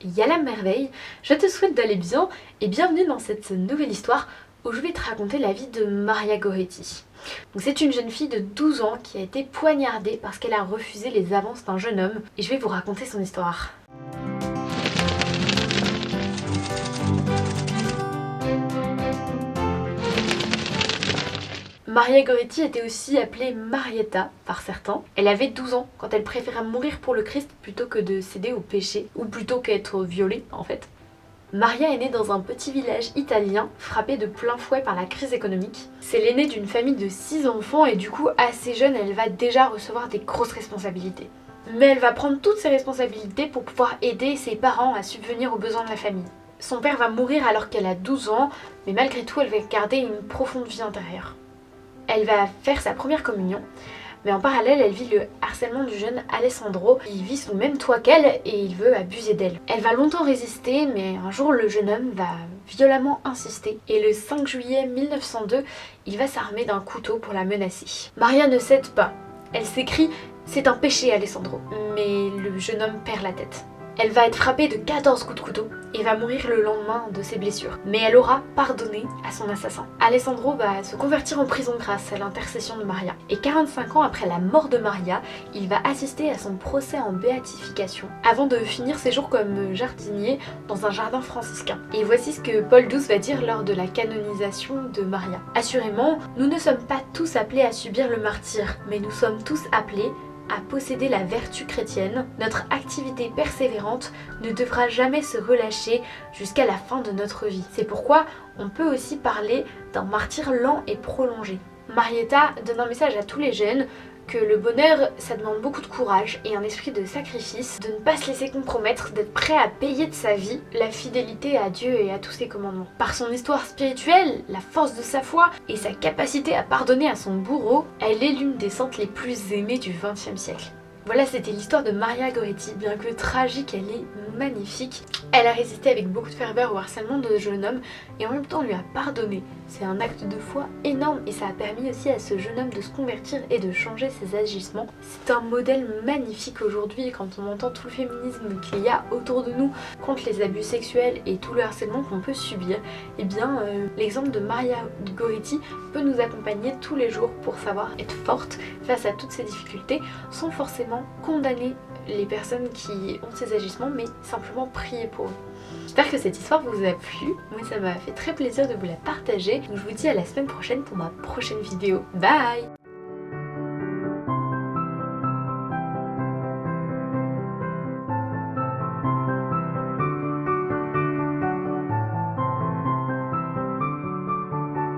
Yala merveille, je te souhaite d'aller bien et bienvenue dans cette nouvelle histoire où je vais te raconter la vie de Maria Goretti. C'est une jeune fille de 12 ans qui a été poignardée parce qu'elle a refusé les avances d'un jeune homme et je vais vous raconter son histoire. Maria Goretti était aussi appelée Marietta par certains. Elle avait 12 ans quand elle préféra mourir pour le Christ plutôt que de céder au péché, ou plutôt qu'être violée en fait. Maria est née dans un petit village italien frappé de plein fouet par la crise économique. C'est l'aînée d'une famille de 6 enfants et du coup assez jeune elle va déjà recevoir des grosses responsabilités. Mais elle va prendre toutes ses responsabilités pour pouvoir aider ses parents à subvenir aux besoins de la famille. Son père va mourir alors qu'elle a 12 ans, mais malgré tout elle va garder une profonde vie intérieure. Elle va faire sa première communion, mais en parallèle, elle vit le harcèlement du jeune Alessandro. Il vit sous le même toit qu'elle et il veut abuser d'elle. Elle va longtemps résister, mais un jour, le jeune homme va violemment insister. Et le 5 juillet 1902, il va s'armer d'un couteau pour la menacer. Maria ne cède pas. Elle s'écrie « C'est un péché, Alessandro ». Mais le jeune homme perd la tête. Elle va être frappée de 14 coups de couteau et va mourir le lendemain de ses blessures. Mais elle aura pardonné à son assassin. Alessandro va se convertir en prison grâce à l'intercession de Maria. Et 45 ans après la mort de Maria, il va assister à son procès en béatification avant de finir ses jours comme jardinier dans un jardin franciscain. Et voici ce que Paul XII va dire lors de la canonisation de Maria. Assurément, nous ne sommes pas tous appelés à subir le martyre, mais nous sommes tous appelés à posséder la vertu chrétienne. Notre activité persévérante ne devra jamais se relâcher jusqu'à la fin de notre vie. C'est pourquoi on peut aussi parler d'un martyre lent et prolongé. Marietta donne un message à tous les jeunes que le bonheur, ça demande beaucoup de courage et un esprit de sacrifice, de ne pas se laisser compromettre, d'être prêt à payer de sa vie la fidélité à Dieu et à tous ses commandements. Par son histoire spirituelle, la force de sa foi et sa capacité à pardonner à son bourreau, elle est l'une des saintes les plus aimées du XXe siècle. Voilà, c'était l'histoire de Maria Goretti. Bien que tragique, elle est magnifique. Elle a résisté avec beaucoup de ferveur au harcèlement de jeune homme et en même temps on lui a pardonné. C'est un acte de foi énorme et ça a permis aussi à ce jeune homme de se convertir et de changer ses agissements. C'est un modèle magnifique aujourd'hui quand on entend tout le féminisme qu'il y a autour de nous contre les abus sexuels et tout le harcèlement qu'on peut subir. Et bien l'exemple de Maria Goretti peut nous accompagner tous les jours pour savoir être forte face à toutes ces difficultés sans forcément condamner les personnes qui ont ces agissements mais simplement prier pour eux. J'espère que cette histoire vous a plu, moi ça m'a fait très plaisir de vous la partager, donc je vous dis à la semaine prochaine pour ma prochaine vidéo. Bye!